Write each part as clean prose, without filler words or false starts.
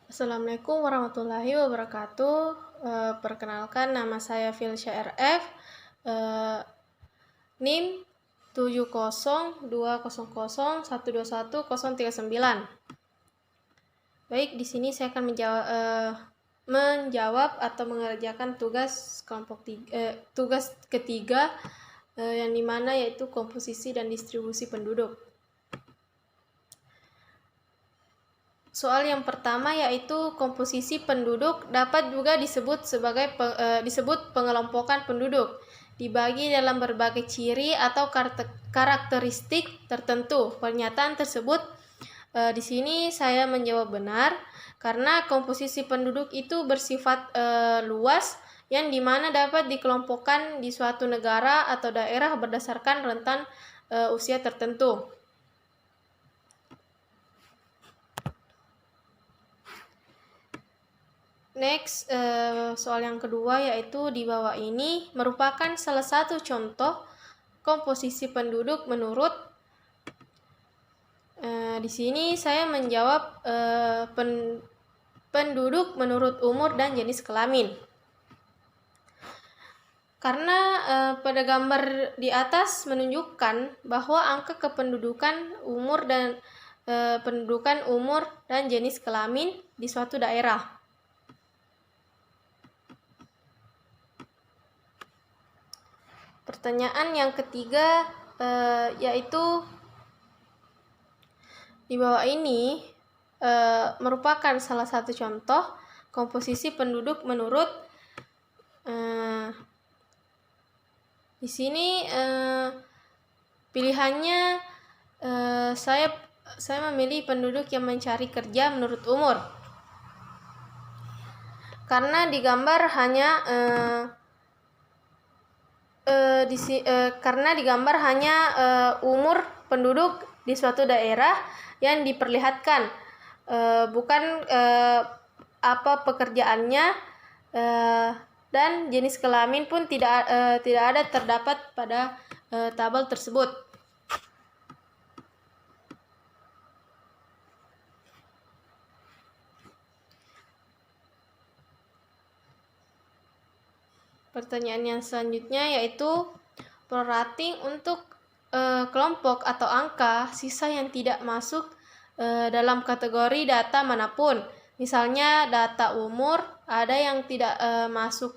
Assalamualaikum warahmatullahi wabarakatuh. Perkenalkan, nama saya Filsya RF, NIM 7020012139. Baik, di sini saya akan menjawab atau mengerjakan tugas ketiga yang dimana yaitu komposisi dan distribusi penduduk. Soal yang pertama yaitu komposisi penduduk dapat juga disebut pengelompokan penduduk, dibagi dalam berbagai ciri atau karakteristik tertentu. Pernyataan tersebut di sini saya menjawab benar karena komposisi penduduk itu bersifat luas yang dimana dapat dikelompokkan di suatu negara atau daerah berdasarkan rentan usia tertentu. Next, soal yang kedua yaitu di bawah ini merupakan salah satu contoh komposisi penduduk menurut di sini saya menjawab penduduk menurut umur dan jenis kelamin. Karena pada gambar di atas menunjukkan bahwa angka kependudukan umur dan jenis kelamin di suatu daerah. Pertanyaan yang ketiga yaitu di bawah ini merupakan salah satu contoh komposisi penduduk menurut di sini pilihannya saya memilih penduduk yang mencari kerja menurut umur. Karena di gambar hanya umur penduduk di suatu daerah yang diperlihatkan, bukan apa pekerjaannya, dan jenis kelamin pun tidak ada terdapat pada tabel tersebut. Pertanyaan yang selanjutnya yaitu prorating untuk kelompok atau angka sisa yang tidak masuk dalam kategori data manapun. Misalnya data umur, ada yang tidak masuk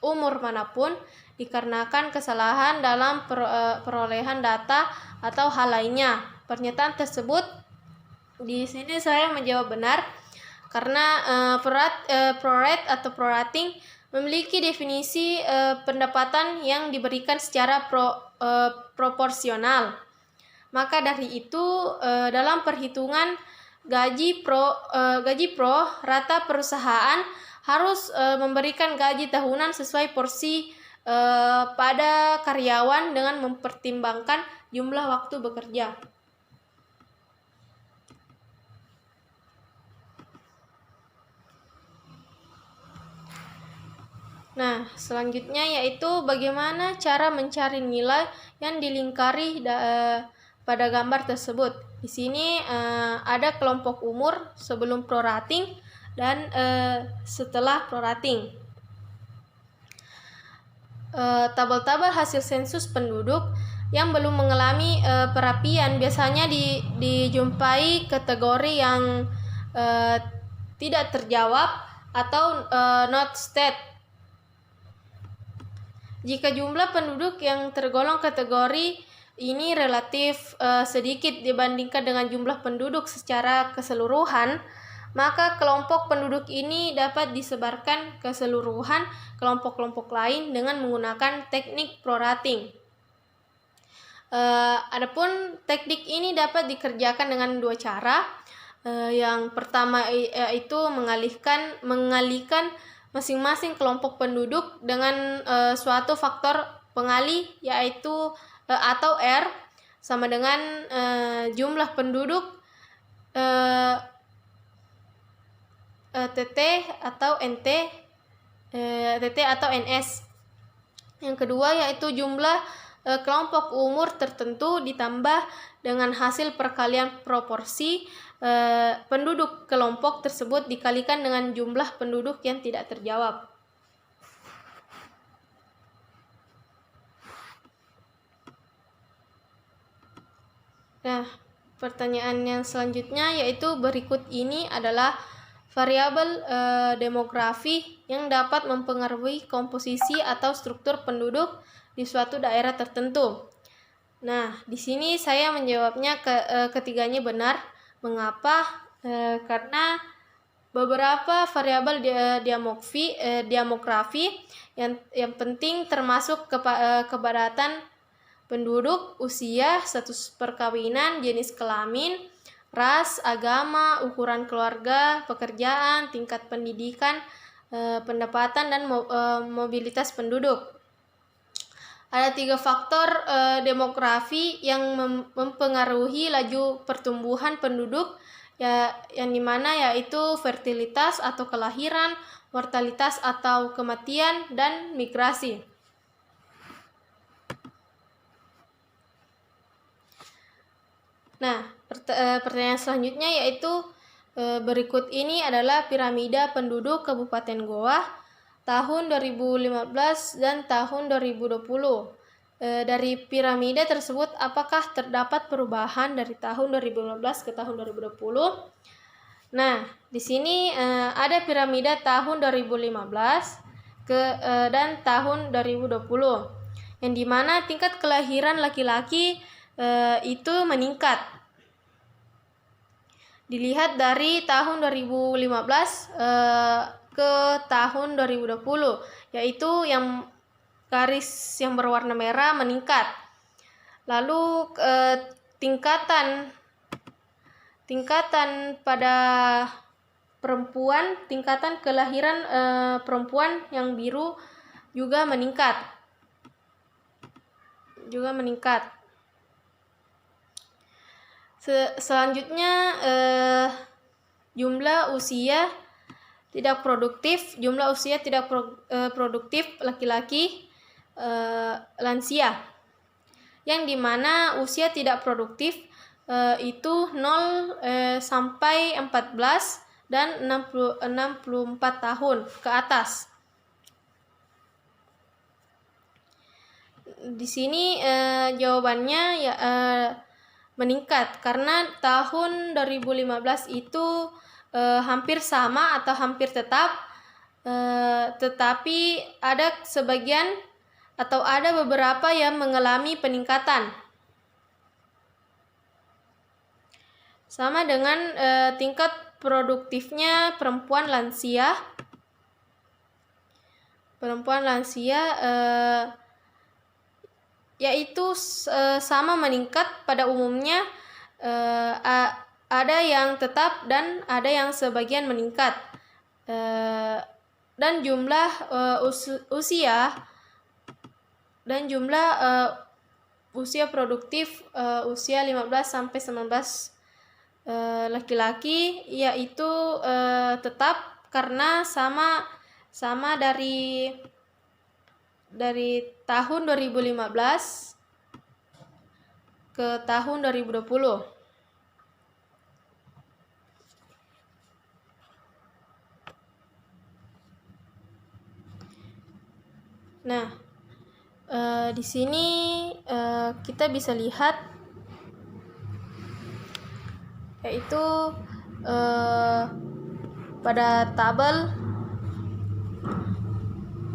umur manapun dikarenakan kesalahan dalam perolehan data atau hal lainnya. Pernyataan tersebut di sini saya menjawab benar karena prorate atau prorating memiliki definisi pendapatan yang diberikan secara proporsional. Maka dari itu dalam perhitungan gaji pro rata perusahaan harus memberikan gaji tahunan sesuai porsi pada karyawan dengan mempertimbangkan jumlah waktu bekerja. Nah, selanjutnya yaitu bagaimana cara mencari nilai yang dilingkari pada gambar tersebut. Di sini ada kelompok umur sebelum prorating dan setelah prorating. Tabel-tabel hasil sensus penduduk yang belum mengalami perapian biasanya dijumpai kategori yang tidak terjawab atau not state. Jika jumlah penduduk yang tergolong kategori ini relatif sedikit dibandingkan dengan jumlah penduduk secara keseluruhan, maka kelompok penduduk ini dapat disebarkan ke keseluruhan kelompok-kelompok lain dengan menggunakan teknik prorating. Adapun teknik ini dapat dikerjakan dengan dua cara. Yang pertama yaitu mengalihkan masing-masing kelompok penduduk dengan suatu faktor pengalih yaitu atau R sama dengan jumlah penduduk TT atau NT, TT atau NS. Yang kedua yaitu jumlah kelompok umur tertentu ditambah dengan hasil perkalian proporsi penduduk kelompok tersebut dikalikan dengan jumlah penduduk yang tidak terjawab. Nah, pertanyaan yang selanjutnya yaitu berikut ini adalah variabel demografi yang dapat mempengaruhi komposisi atau struktur penduduk di suatu daerah tertentu. Nah, di sini saya menjawabnya ketiganya benar. Mengapa? Karena beberapa variabel demografi yang penting termasuk kepadatan penduduk, usia, status perkawinan, jenis kelamin, ras, agama, ukuran keluarga, pekerjaan, tingkat pendidikan, pendapatan, dan mobilitas penduduk. Ada 3 faktor demografi yang mempengaruhi laju pertumbuhan penduduk, yang dimana yaitu fertilitas atau kelahiran, mortalitas atau kematian, dan migrasi. Nah, pertanyaan selanjutnya yaitu berikut ini adalah piramida penduduk Kabupaten Goa tahun 2015 dan tahun 2020. Dari piramida tersebut, apakah terdapat perubahan dari tahun 2015 ke tahun 2020? Nah, di sini ada piramida tahun 2015 dan tahun 2020, yang dimana tingkat kelahiran laki-laki itu meningkat. Dilihat dari tahun 2015 ke tahun 2020, yaitu yang garis yang berwarna merah meningkat. Lalu tingkatan pada perempuan, tingkatan kelahiran perempuan yang biru juga meningkat. Selanjutnya jumlah usia tidak produktif laki-laki lansia, yang dimana usia tidak produktif itu 0 sampai 14 dan 64 tahun ke atas. Di sini jawabannya ya meningkat karena tahun 2015 itu hampir sama atau hampir tetap, tetapi ada sebagian atau ada beberapa yang mengalami peningkatan. Sama dengan tingkat produktifnya perempuan lansia. Yaitu sama meningkat pada umumnya, ada yang tetap dan ada yang sebagian meningkat, dan jumlah usia produktif usia 15 sampai 19 laki-laki yaitu tetap karena sama dari tahun 2015 ke tahun 2020. Nah, di sini kita bisa lihat yaitu pada tabel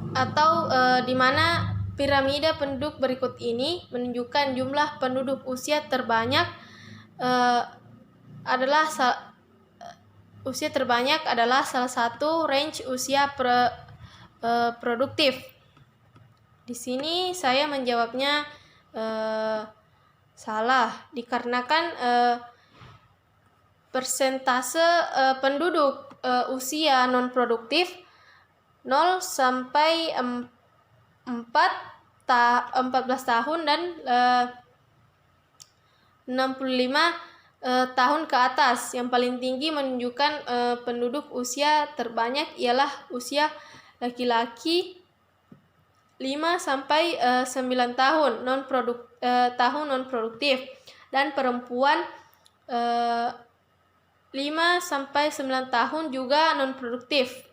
atau di mana piramida penduduk berikut ini menunjukkan jumlah penduduk usia terbanyak adalah salah satu range usia produktif. Di sini saya menjawabnya salah dikarenakan persentase penduduk usia non produktif 0 sampai 14 tahun dan 65 tahun ke atas. Yang paling tinggi menunjukkan penduduk usia terbanyak ialah usia laki-laki 5 sampai 9 tahun tahun non produktif, dan perempuan 5 sampai 9 tahun juga non produktif.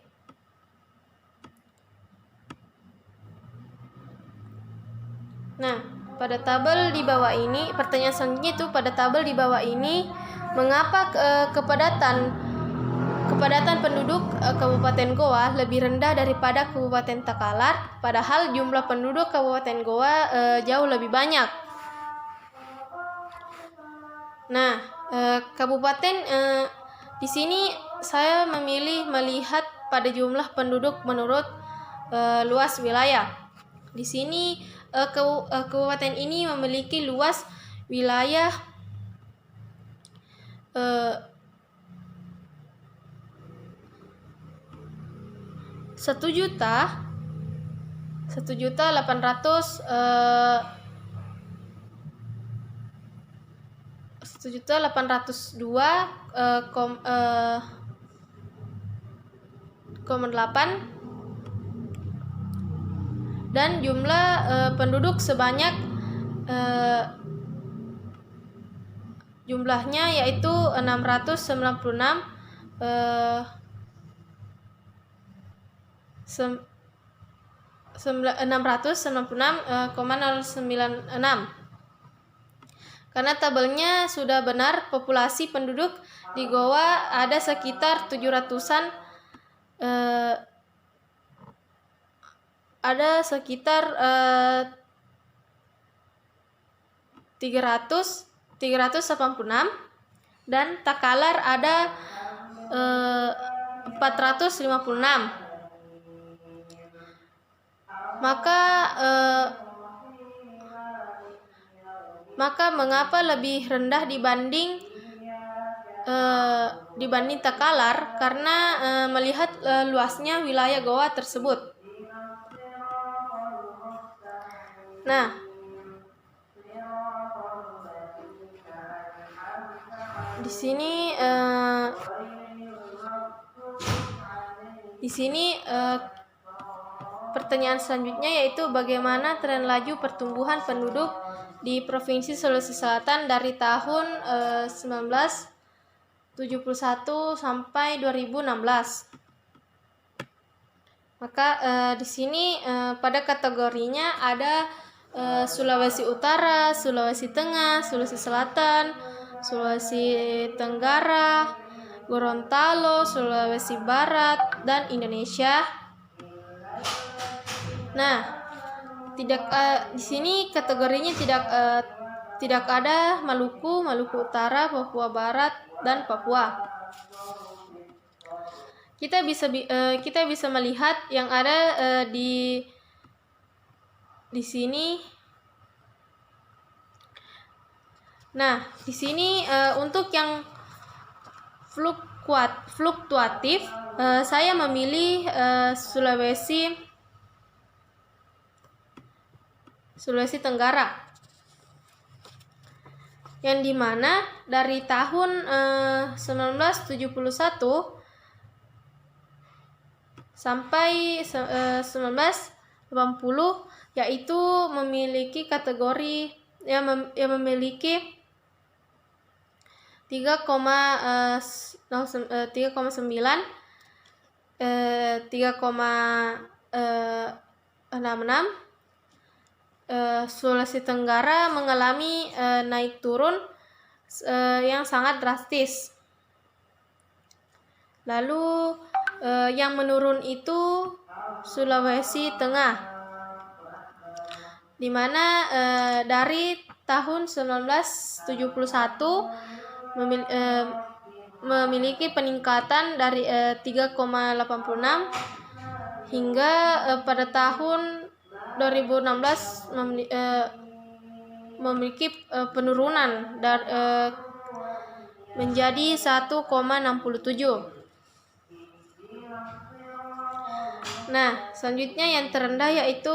Nah, pada tabel di bawah ini, pertanyaan selanjutnya itu pada tabel di bawah ini, mengapa kepadatan penduduk Kabupaten Goa lebih rendah daripada Kabupaten Takalar, padahal jumlah penduduk Kabupaten Goa jauh lebih banyak. Nah, kabupaten di sini saya memilih melihat pada jumlah penduduk menurut luas wilayah. Di sini kabupaten ini memiliki luas wilayah 1.802,8 dan jumlah penduduk sebanyak jumlahnya yaitu 696,096. Karena tabelnya sudah benar, populasi penduduk di Goa ada sekitar 700-an, ada sekitar 386, dan Takalar ada 456. Maka mengapa lebih rendah dibanding Takalar? Karena melihat luasnya wilayah Goa tersebut. Nah, di sini pertanyaan selanjutnya yaitu bagaimana tren laju pertumbuhan penduduk di Provinsi Sulawesi Selatan dari tahun 1971 sampai 2016. Maka di sini pada kategorinya ada Sulawesi Utara, Sulawesi Tengah, Sulawesi Selatan, Sulawesi Tenggara, Gorontalo, Sulawesi Barat, dan Indonesia. Nah, di sini kategorinya tidak ada Maluku, Maluku Utara, Papua Barat, dan Papua. Kita bisa melihat yang ada di sini. Nah, di sini untuk yang fluktuatif, saya memilih Sulawesi Tenggara, yang dimana dari tahun 1971 sampai 1980 yaitu memiliki kategori yang memiliki 3,9, 3,66. Sulawesi Tenggara mengalami naik turun yang sangat drastis. Lalu yang menurun itu Sulawesi Tengah, di mana dari tahun 1971 memiliki peningkatan dari 3,86 hingga pada tahun 2016 memiliki penurunan menjadi 1,67. Nah, selanjutnya yang terendah yaitu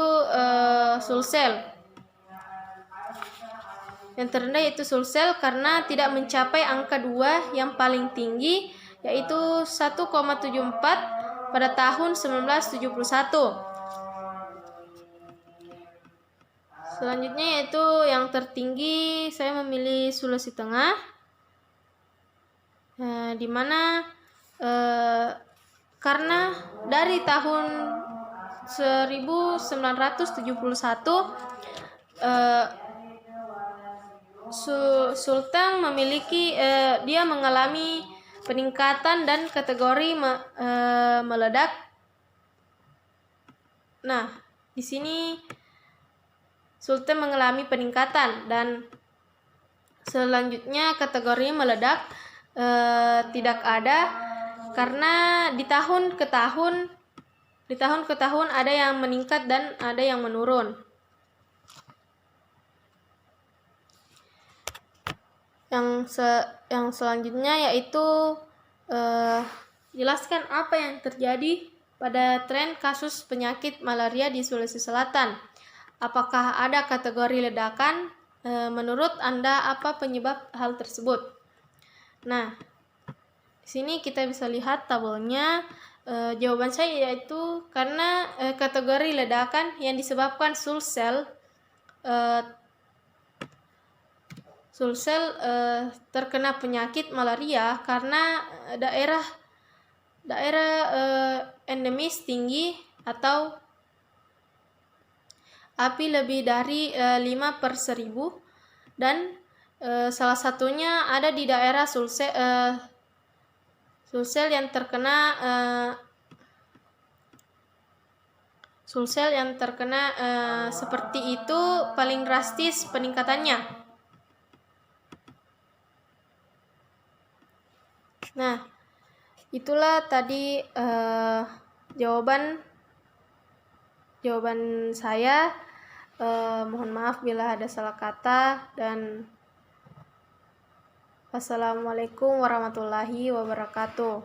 Sulsel. Yang terendah yaitu Sulsel karena tidak mencapai angka 2 yang paling tinggi yaitu 1,74 pada tahun 1971. Selanjutnya yaitu yang tertinggi, saya memilih Sulawesi Tengah, di mana karena dari tahun 1971 Sulteng memiliki dia mengalami peningkatan dan kategori meledak. Nah, di sini Sulteng mengalami peningkatan dan selanjutnya kategori meledak tidak ada karena di tahun ke tahun ada yang meningkat dan ada yang menurun. Yang selanjutnya yaitu jelaskan apa yang terjadi pada tren kasus penyakit malaria di Sulawesi Selatan. Apakah ada kategori ledakan? Menurut Anda apa penyebab hal tersebut? Nah, di sini kita bisa lihat tabelnya. Jawaban saya yaitu karena kategori ledakan yang disebabkan Sulsel terkena penyakit malaria karena daerah endemis tinggi atau api lebih dari 5/1000 dan salah satunya ada di daerah Sulsel yang terkena seperti itu paling drastis peningkatannya. Nah, itulah tadi jawaban saya. Mohon maaf bila ada salah kata dan wassalamualaikum warahmatullahi wabarakatuh.